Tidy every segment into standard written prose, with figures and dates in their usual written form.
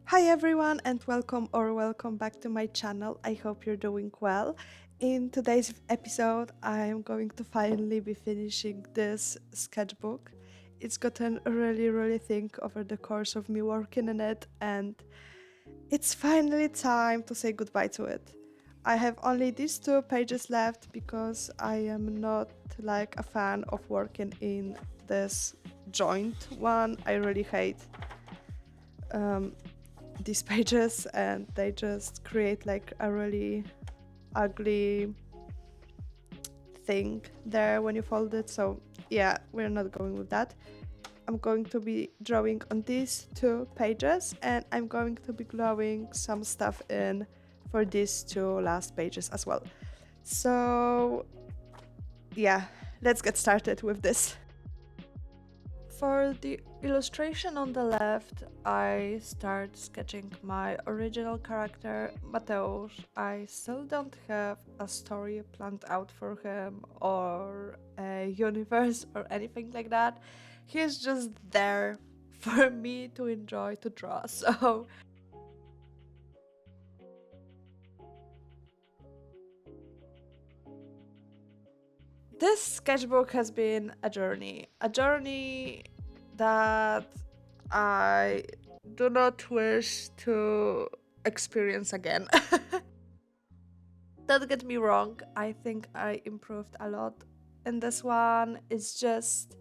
Hi everyone and welcome back to my channel. I hope you're doing well. In today's episode, I am going to finally be finishing this sketchbook. It's gotten really thick over the course of me working on it, and it's finally time to say goodbye to it. I have only these 2 pages left because I am not like a fan of working in this joint one. I really hate um, these pages, and they just create like a really ugly thing there when you fold it. So yeah, we're not going with that. I'm going to be drawing on these 2 pages, and I'm going to be gluing some stuff in for these 2 last pages as well. So yeah, let's get started with this. For the illustration on the left, I start sketching my original character, Mateusz. I still don't have a story planned out for him or a universe or anything like that. He's just there for me to enjoy to draw. So this sketchbook has been a journey that I do not wish to experience again. Don't get me wrong, I think I improved a lot in this one. It's just,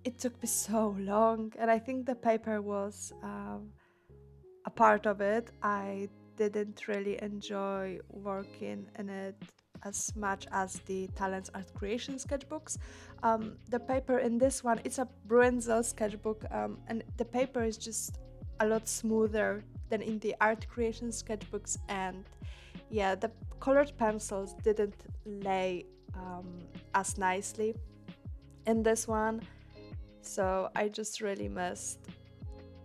it took me so long, and I think the paper was a part of it. I didn't really enjoy working in it as much as the Talents Art Creation sketchbooks. The paper in this one, it's a Bruenzel sketchbook, and the paper is just a lot smoother than in the art creation sketchbooks, and yeah, the colored pencils didn't lay as nicely in this one, so I just really missed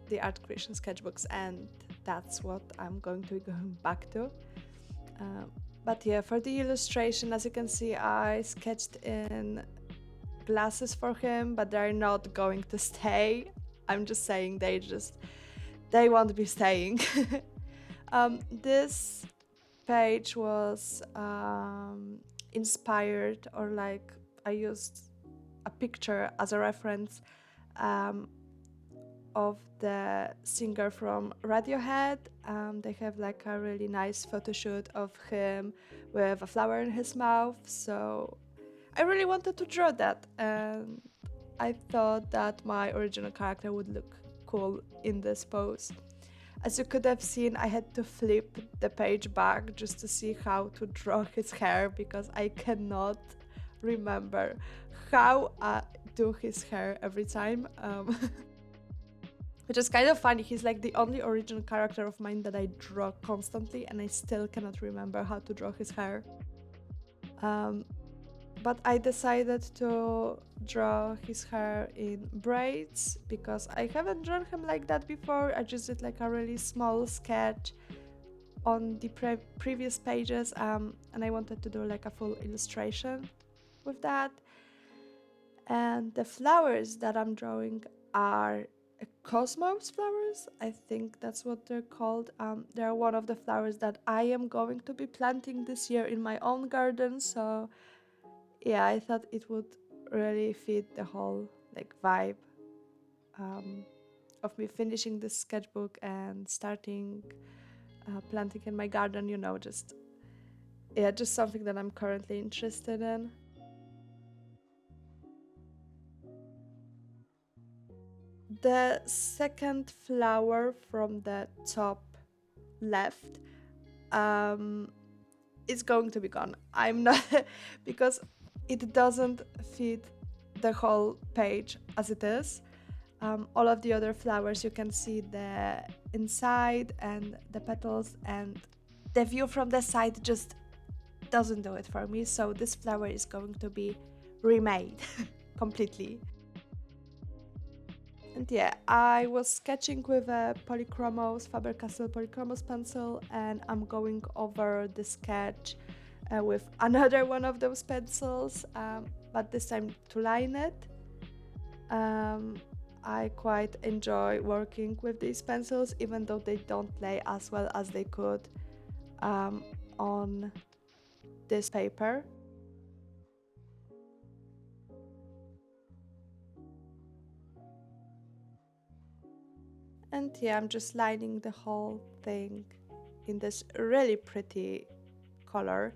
the art creation sketchbooks, and that's what I'm going to be going back to. Um, but yeah, for the illustration, as you can see, I sketched in glasses for him, but they're not going to stay. I'm just saying they won't be staying. This page was inspired, or like I used a picture as a reference um, of the singer from Radiohead. They have like a really nice photo shoot of him with a flower in his mouth. So I really wanted to draw that, and I thought that my original character would look cool in this pose. As you could have seen, I had to flip the page back just to see how to draw his hair, because I cannot remember how I do his hair every time. Which is kind of funny. He's like the only original character of mine that I draw constantly, and I still cannot remember how to draw his hair. Um, but I decided to draw his hair in braids because I haven't drawn him like that before. I just did like a really small sketch on the previous pages, and I wanted to do like a full illustration with that. And the flowers that I'm drawing are cosmos flowers. I think that's what they're called. They're one of the flowers that I am going to be planting this year in my own garden. So yeah, I thought it would really fit the whole like vibe um, of me finishing this sketchbook and starting planting in my garden. Just yeah, just something that I'm currently interested in. The second flower from the top left um, is going to be gone. I'm not because it doesn't fit the whole page as it is. All of the other flowers, you can see the inside and the petals, and the view from the side just doesn't do it for me. So this flower is going to be remade completely. And yeah, I was sketching with a Polychromos, Faber-Castell Polychromos pencil, and I'm going over the sketch with another one of those pencils, but this time to line it. Um, I quite enjoy working with these pencils, even though they don't lay as well as they could um, on this paper. And yeah, I'm just lining the whole thing in this really pretty color.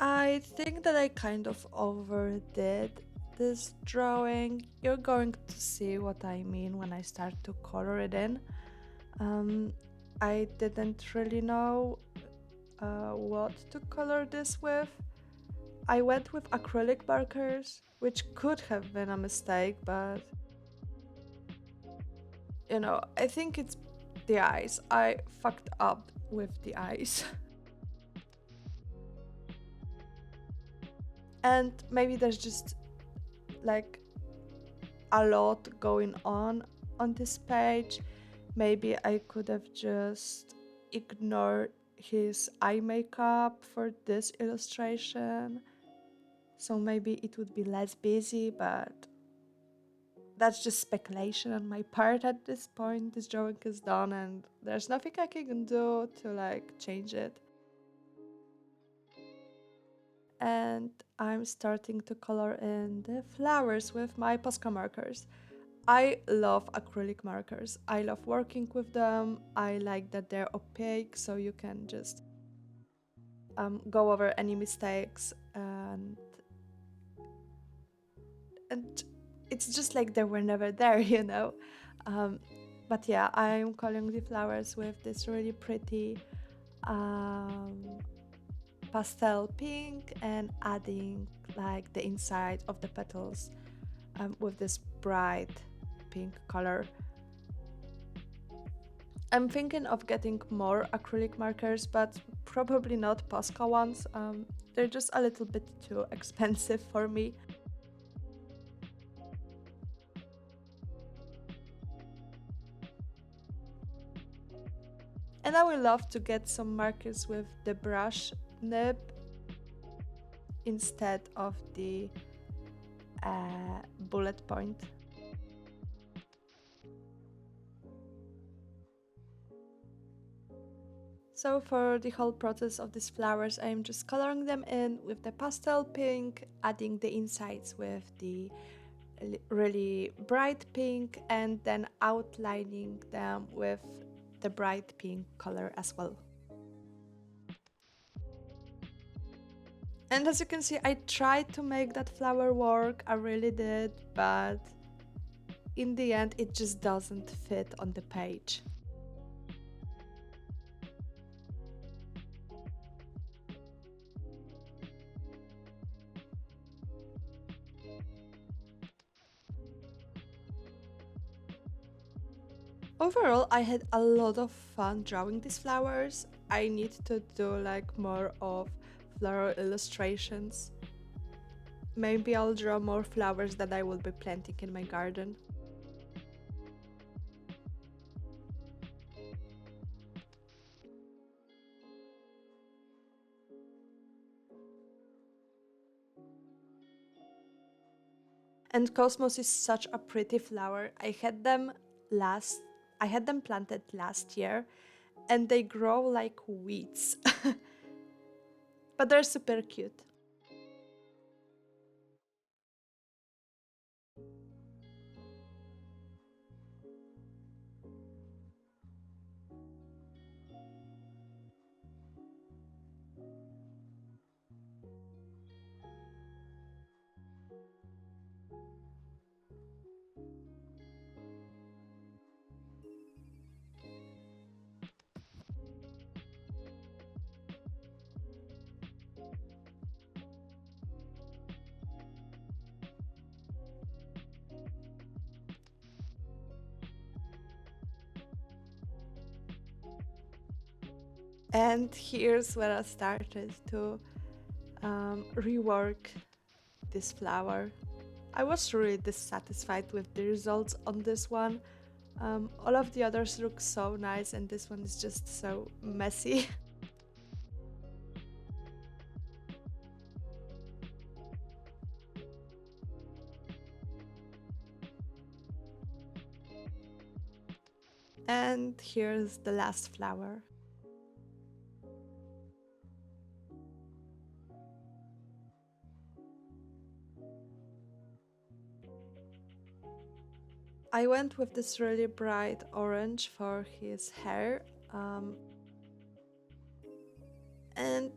I think that I kind of overdid this drawing. You're going to see what I mean when I start to color it in. Um, I didn't really know what to color this with. I went with acrylic markers, which could have been a mistake, but I think it's the eyes. I fucked up with the eyes. And maybe there's just like a lot going on this page. Maybe I could have just ignored his eye makeup for this illustration. So maybe it would be less busy, but that's just speculation on my part at this point. This drawing is done and there's nothing I can do to like change it. And I'm starting to color in the flowers with my Posca markers. I love acrylic markers. I love working with them. I like that they're opaque, so you can just go over any mistakes, and it's just like they were never there, Um, but yeah, I'm coloring the flowers with this really pretty um, pastel pink and adding like the inside of the petals with this bright pink color. I'm thinking of getting more acrylic markers, but probably not Posca ones. They're just a little bit too expensive for me. And I would love to get some markers with the brush nib instead of the bullet point. So for the whole process of these flowers, I'm just coloring them in with the pastel pink, adding the insides with the really bright pink, and then outlining them with the bright pink color as well. And as you can see, I tried to make that flower work, I really did, but in the end it just doesn't fit on the page. Overall, I had a lot of fun drawing these flowers. I need to do like more of floral illustrations. Maybe I'll draw more flowers that I will be planting in my garden. And Cosmos is such a pretty flower. Last I had them planted last year and they grow like weeds. But they're super cute. And here's where I started to rework this flower. I was really dissatisfied with the results on this one. All of the others look so nice, and this one is just so messy. And here's the last flower. I went with this really bright orange for his hair. Um, and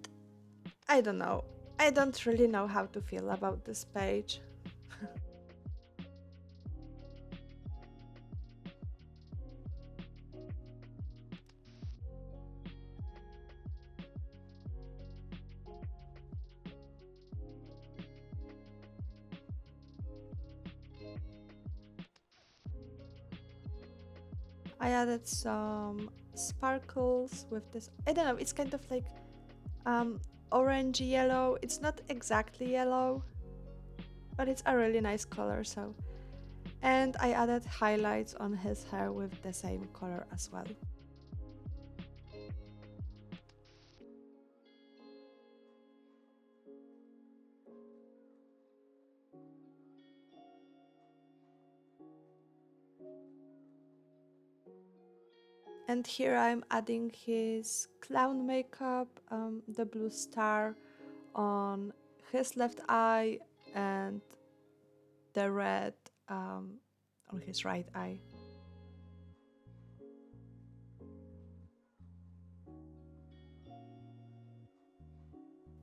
I don't know. I don't really know how to feel about this page. I added some sparkles with this. I don't know, it's kind of like orange yellow. It's not exactly yellow, but it's a really nice color. So, and I added highlights on his hair with the same color as well. And here I'm adding his clown makeup, the blue star on his left eye and the red on his right eye.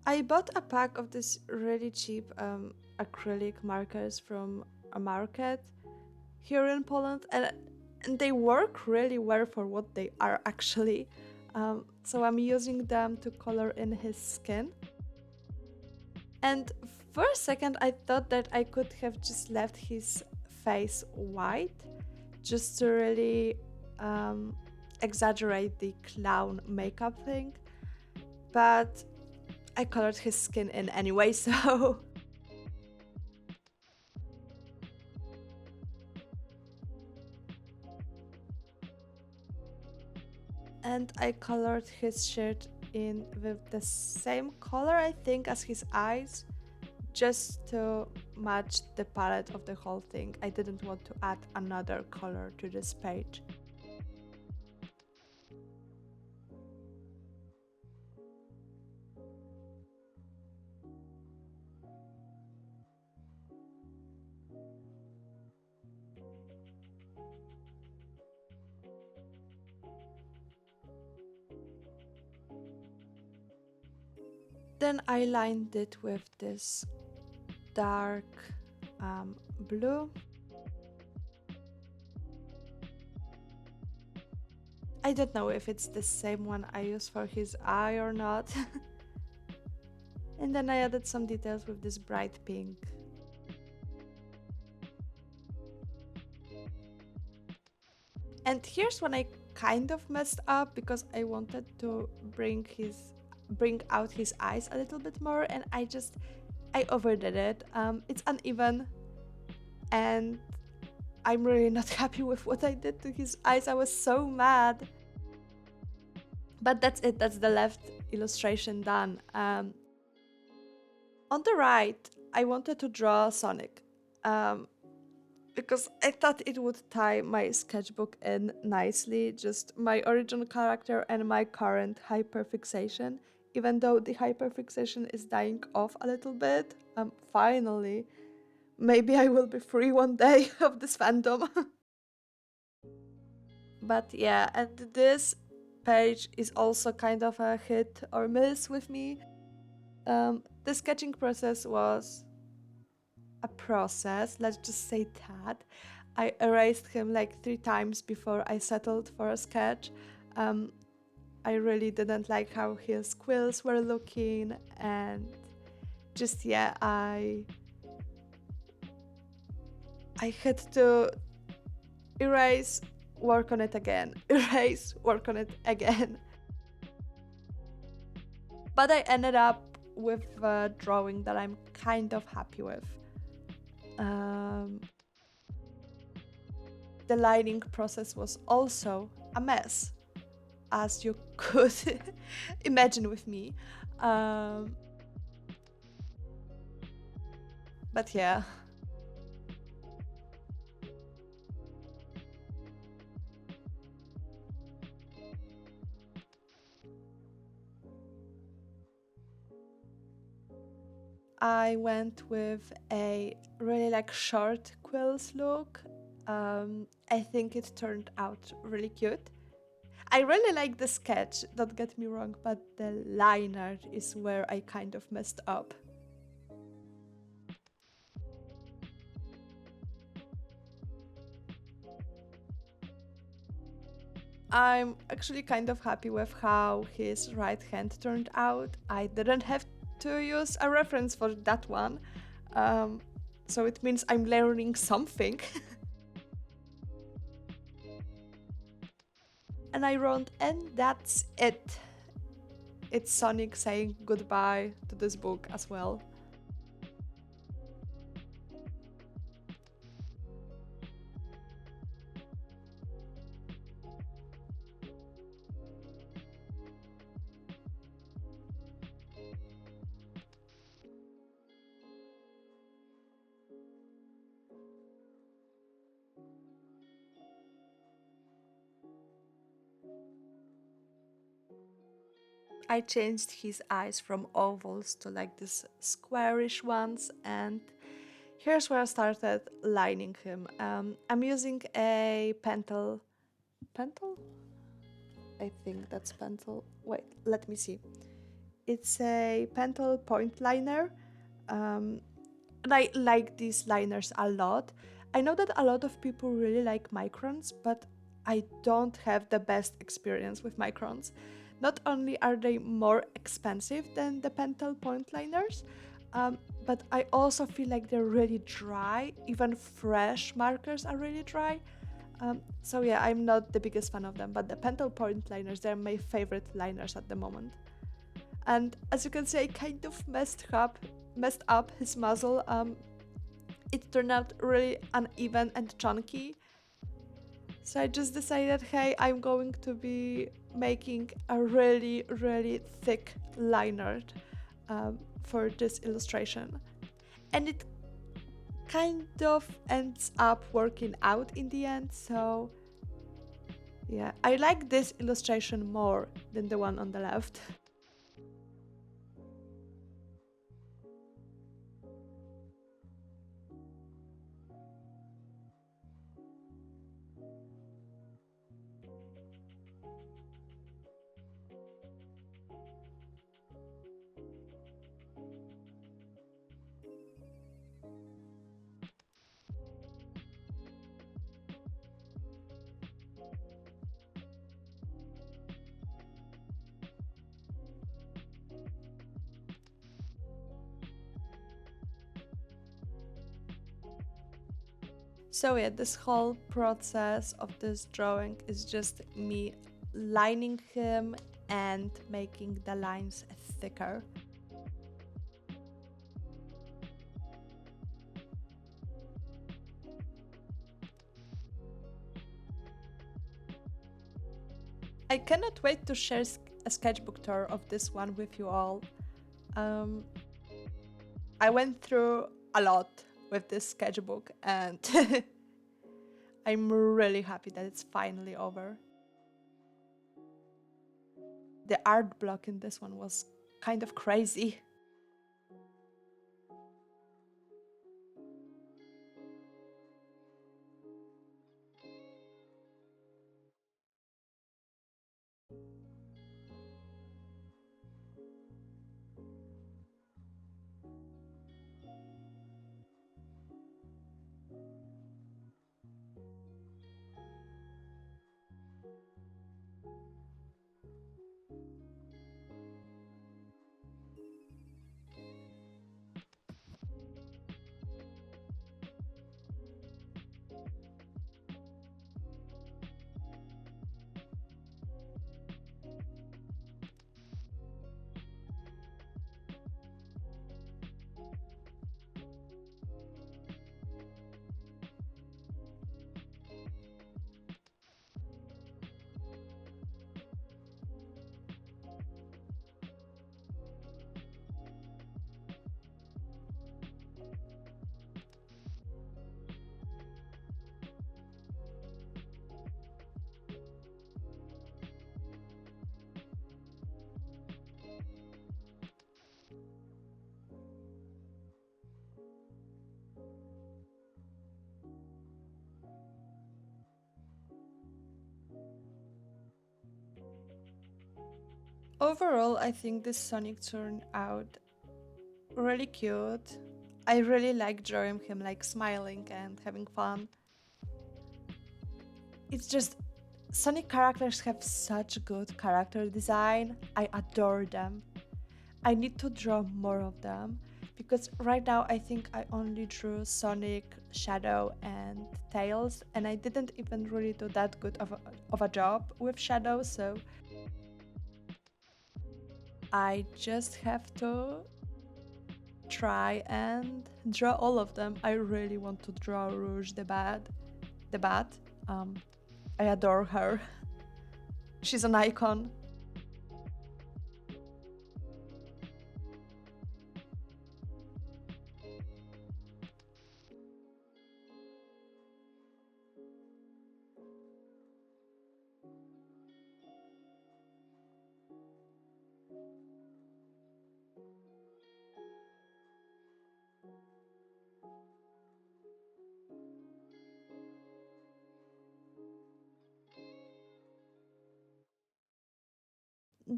I bought a pack of this really cheap acrylic markers from a market here in Poland, and they work really well for what they are actually. So I'm using them to color in his skin. And for a second, I thought that I could have just left his face white just to really exaggerate the clown makeup thing. But I colored his skin in anyway, so. And I colored his shirt in with the same color, I think, as his eyes, just to match the palette of the whole thing. I didn't want to add another color to this page. Then I lined it with this dark blue. I don't know if it's the same one I use for his eye or not. And then I added some details with this bright pink. And here's when I kind of messed up because I wanted to bring out his eyes a little bit more, and I overdid it. It's uneven, and I'm really not happy with what I did to his eyes. I was so mad. But that's it. That's the left illustration done. On the right, I wanted to draw Sonic. Because I thought it would tie my sketchbook in nicely, just my original character and my current hyperfixation. Even though the hyperfixation is dying off a little bit, finally, maybe I will be free one day of this fandom. But yeah, and this page is also kind of a hit or miss with me. The sketching process was a process, let's just say that. I erased him like 3 times before I settled for a sketch. I really didn't like how his quills were looking, and just yeah, I had to erase, work on it again, erase, work on it again. But I ended up with a drawing that I'm kind of happy with. The lining process was also a mess, as you could imagine with me. Um, but yeah. I went with a really like short quills look. I think it turned out really cute. I really like the sketch, don't get me wrong, but the liner is where I kind of messed up. I'm actually kind of happy with how his right hand turned out. I didn't have to use a reference for that one, um, so it means I'm learning something. And I wrote, and that's it. It's Sonic saying goodbye to this book as well. I changed his eyes from ovals to like these squarish ones, and here's where I started lining him. I'm using a pentel? I think that's pentel. Wait, let me see. It's a pentel point liner. Um, and I like these liners a lot. I know that a lot of people really like microns, but I don't have the best experience with microns. Not only are they more expensive than the pentel point liners, but I also feel like they're really dry. Even fresh markers are really dry. So yeah, I'm not the biggest fan of them, but the pentel point liners, they're my favorite liners at the moment. And as you can see, I kind of messed up his muzzle. It turned out really uneven and chunky. So I just decided, hey, I'm going to be making a really, really thick liner for this illustration. And it kind of ends up working out in the end. So yeah, I like this illustration more than the one on the left. So yeah, this whole process of this drawing is just me lining him and making the lines thicker. I cannot wait to share a sketchbook tour of this one with you all. Um, I went through a lot with this sketchbook and I'm really happy that it's finally over. The art block in this one was kind of crazy. Overall, I think this Sonic turned out really cute. I really like drawing him like smiling and having fun. It's just Sonic characters have such good character design. I adore them. I need to draw more of them because right now I think I only drew Sonic, Shadow, and Tails, and I didn't even really do that good of a job with Shadow, so I just have to try and draw all of them. I really want to draw Rouge the Bat. Um, I adore her. She's an icon.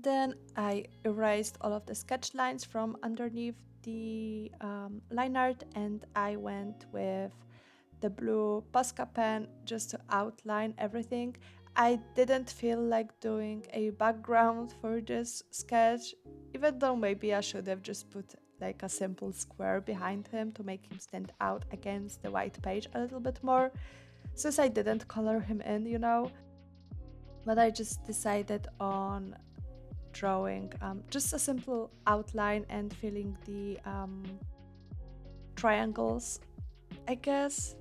Then I erased all of the sketch lines from underneath the line art and I went with the blue Posca pen just to outline everything. I didn't feel like doing a background for this sketch, even though maybe I should have just put like a simple square behind him to make him stand out against the white page a little bit more, since I didn't color him in. But I just decided on drawing just a simple outline and filling the triangles, I guess.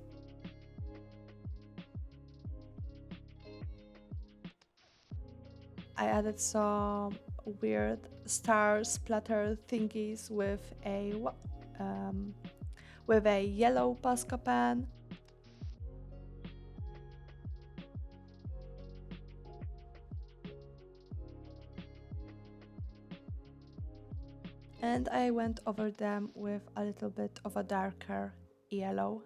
I added some weird star splatter thingies um, with a yellow Posca pen. And I went over them with a little bit of a darker yellow.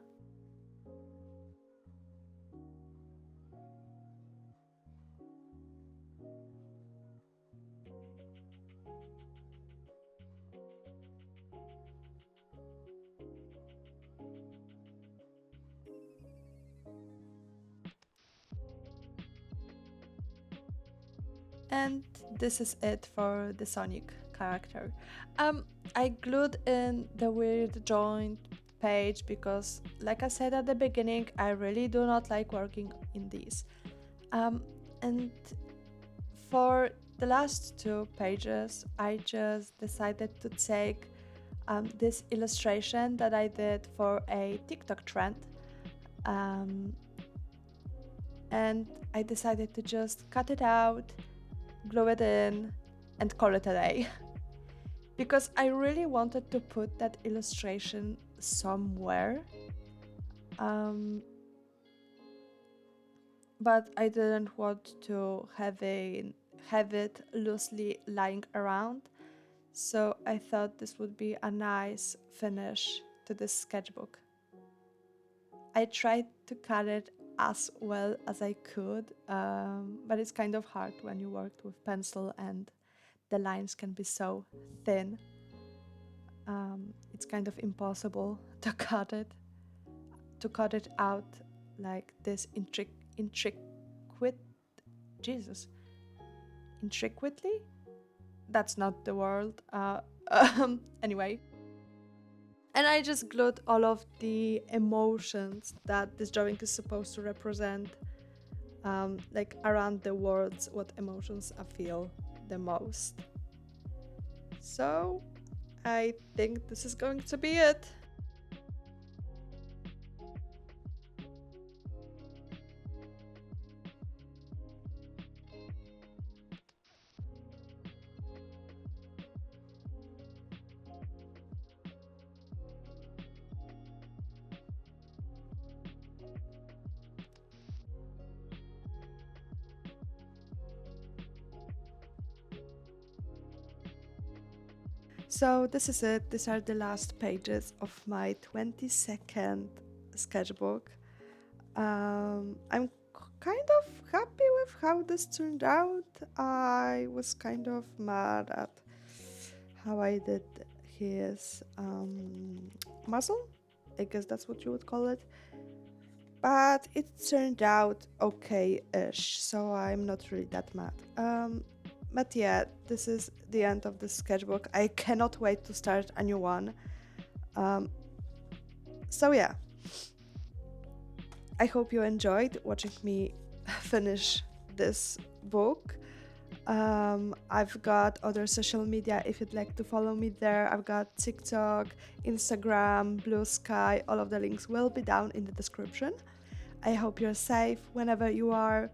And this is it for the Sonic character. I glued in the weird joint page because, like I said at the beginning, I really do not like working in these. And for the last two pages, I just decided to take this illustration that I did for a TikTok trend. Um, and I decided to just cut it out, glue it in, and call it a day. Because I really wanted to put that illustration somewhere. Um, but I didn't want to have it loosely lying around. So I thought this would be a nice finish to this sketchbook. I tried to cut it as well as I could, but it's kind of hard when you worked with pencil and the lines can be so thin. It's kind of impossible to cut it out like this intricate Jesus intricately. That's not the word. Anyway, and I just glued all of the emotions that this drawing is supposed to represent, like around the words, what emotions I feel the most. So I think this is going to be it. So this is it. These are the last pages of my 22nd sketchbook. I'm kind of happy with how this turned out. I was kind of mad at how I did his muzzle. I guess that's what you would call it. But it turned out okay-ish, so I'm not really that mad. But yeah, this is the end of the sketchbook. I cannot wait to start a new one. Um, so yeah, I hope you enjoyed watching me finish this book. I've got other social media if you'd like to follow me there. I've got TikTok, Instagram, Blue Sky. All of the links will be down in the description. I hope you're safe whenever you are,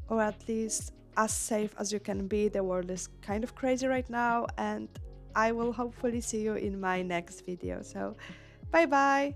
or at least as safe as you can be. The world is kind of crazy right now, and I will hopefully see you in my next video. So, bye bye!